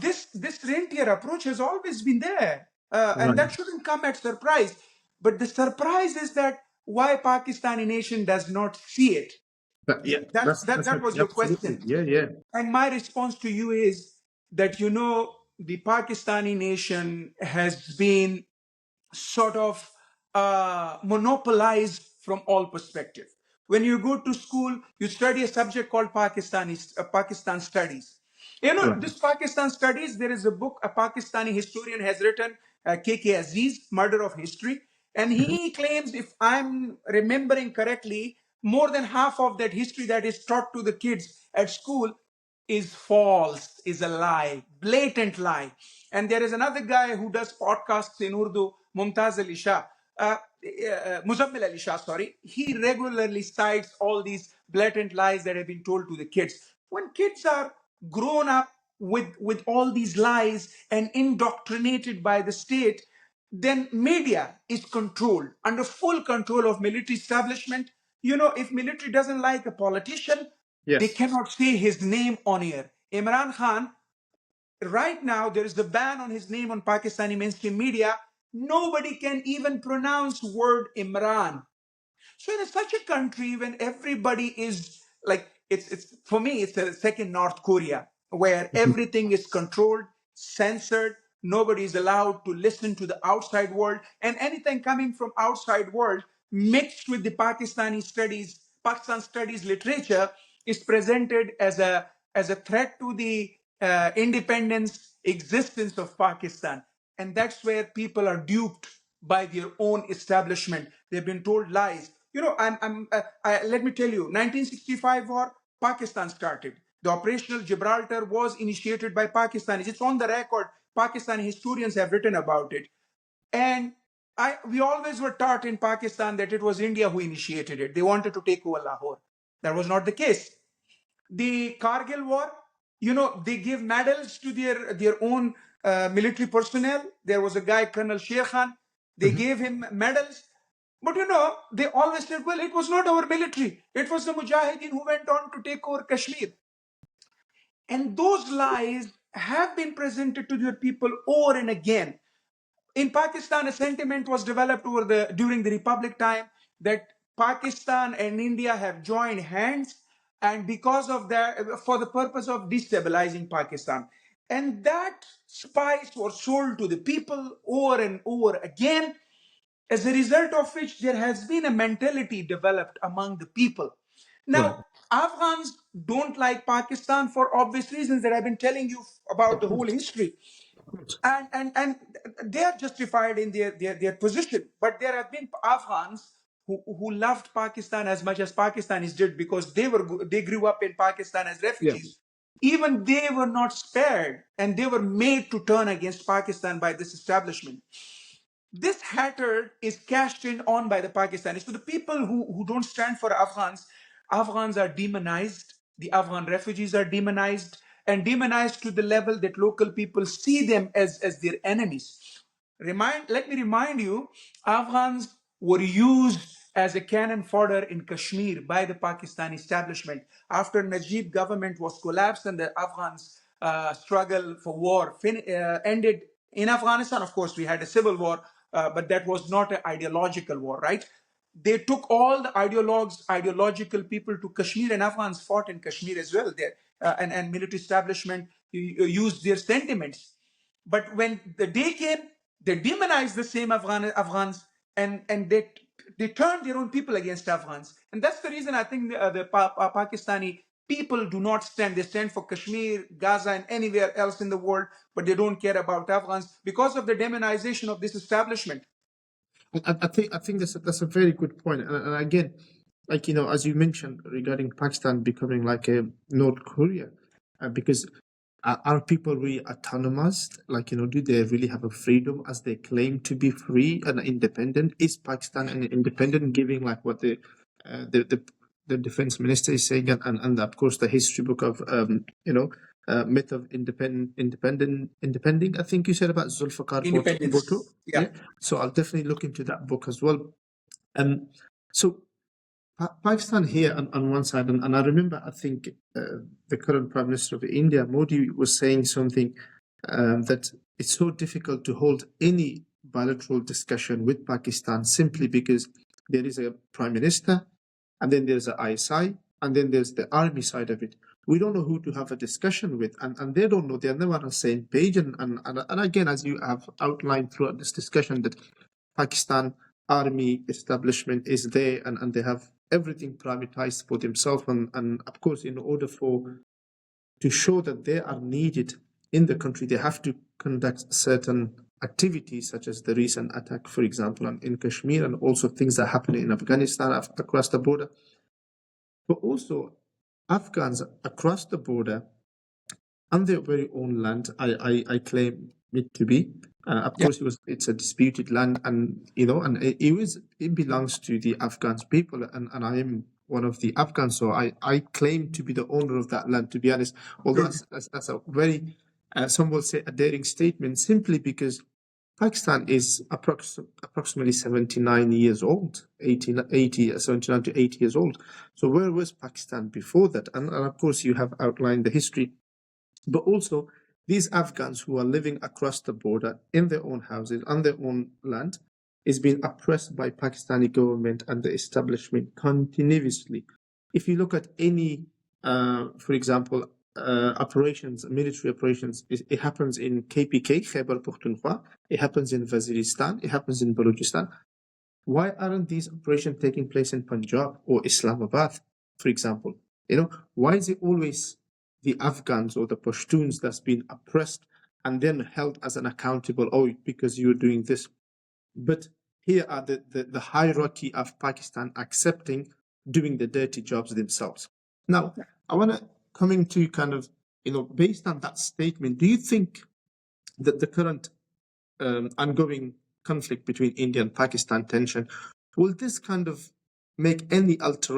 this rentier approach has always been there, and Right. that shouldn't come at surprise. But the surprise is that why Pakistani nation does not see it. Yeah, That was your absolutely. question. Yeah, yeah. And my response to you is that, the Pakistani nation has been sort of monopolized from all perspectives. When you go to school, you study a subject called Pakistan studies. Right. This Pakistan studies, there is a book a Pakistani historian has written, K.K. Aziz, Murder of History. And Mhm. he claims, if I'm remembering correctly, more than half of that history that is taught to the kids at school is false, is a lie, blatant lie. And there is another guy who does podcasts in Urdu, Mumtaz Ali Shah, Muzammil Ali Shah, sorry. He regularly cites all these blatant lies that have been told to the kids. When kids are grown up with all these lies and indoctrinated by the state, then media is controlled, under full control of military establishment. If military doesn't like a politician, they Yes. cannot say his name on air. Imran Khan, right now, there is the ban on his name on Pakistani mainstream media. Nobody can even pronounce word Imran. So in such a country, when everybody is like, it's for me, it's a second North Korea, where Mhm. everything is controlled, censored. Nobody is allowed to listen to the outside world, and anything coming from outside world mixed with the Pakistan studies literature is presented as a threat to the independence existence of Pakistan, and that's where people are duped by their own establishment. They've been told lies. Let me tell you, 1965 war, Pakistan started. The Operational Gibraltar was initiated by Pakistanis. It's on the record. Pakistani historians have written about it. And we always were taught in Pakistan that it was India who initiated it. They wanted to take over Lahore. That was not the case. The Kargil war, they give medals to their own military personnel. There was a guy, Colonel Sher Khan. They Mhm. gave him medals. But they always said, well, it was not our military. It was the Mujahideen who went on to take over Kashmir. And those lies have been presented to their people over and again. In Pakistan, a sentiment was developed during the Republic time that Pakistan and India have joined hands, and because of that, for the purpose of destabilizing Pakistan. And that spice was sold to the people over and over again, as a result of which there has been a mentality developed among the people. Right. Now, Afghans don't like Pakistan for obvious reasons that I've been telling you about Of the whole course. history. Of course. And they are justified in their position. But there have been Afghans who loved Pakistan as much as Pakistanis did, because they grew up in Pakistan as Yeah. refugees. Even they were not spared, and they were made to turn against Pakistan by this establishment. This hatred is cashed in on by the Pakistanis. So the people who don't stand for Afghans, Afghans are demonized. The Afghan refugees are demonized, and demonized to the level that local people see them as their enemies. Let me remind you, Afghans were used as a cannon fodder in Kashmir by the Pakistani establishment. After Najib government was collapsed and the Afghans struggle for war ended in Afghanistan, of course, we had a civil war, but that was not an ideological war, right? They took all the ideological people to Kashmir, and Afghans fought in Kashmir as well there, and military establishment used their sentiments. But when the day came, they demonized the same Afghans, and they turned their own people against Afghans. And that's the reason I think the Pakistani people do not stand. They stand for Kashmir, Gaza, and anywhere else in the world, but they don't care about Afghans because of the demonization of this establishment. I think that's a very good point. And again, like as you mentioned regarding Pakistan becoming like a North Korea, because are people really autonomous? Like do they really have a freedom as they claim to be free and independent? Is Pakistan an independent, giving like what uh, the the the defense minister is saying, and of course the history book of myth of independing. I think you said about Zulfikar Bhutto. Independence. Yeah. Yeah, so I'll definitely look into that book as well. Um, so Pakistan here on one side, and I remember, I think the current Prime Minister of India, Modi, was saying something that it's so difficult to hold any bilateral discussion with Pakistan simply because there is a Prime Minister, and then there's the ISI, and then there's the army side of it. We don't know who to have a discussion with, and they don't know. They're never on the same page. And again, as you have outlined throughout this discussion, that Pakistan army establishment is there, and they have everything privatized for themselves. And of course, in order to show that they are needed in the country, they have to conduct certain activities, such as the recent attack, for example, in Kashmir, and also things that happen in Afghanistan across the border. But also, Afghans across the border, on their very own land, I claim it to be. Of course, it's a disputed land, and it belongs to the Afghans people, and I am one of the Afghans, so I claim to be the owner of that land. To be honest, although that's a very some will say a daring statement, simply because Pakistan is approximately 79 years old, 79 to 80 years old. So where was Pakistan before that? And of course, you have outlined the history. But also, these Afghans who are living across the border in their own houses, on their own land, is being oppressed by Pakistani government and the establishment continuously. If you look at any, for example, operations, military operations, it happens in KPK, Khyber Pakhtunkhwa, it happens in Waziristan, it happens in Balochistan. Why aren't these operations taking place in Punjab or Islamabad, for example? Why is it always the Afghans or the Pashtuns that's been oppressed and then held as an accountable, because you're doing this? But here are the hierarchy of Pakistan accepting doing the dirty jobs themselves. Now, I want to coming to kind of, based on that statement, do you think that the current ongoing conflict between India and Pakistan tension, will this kind of make any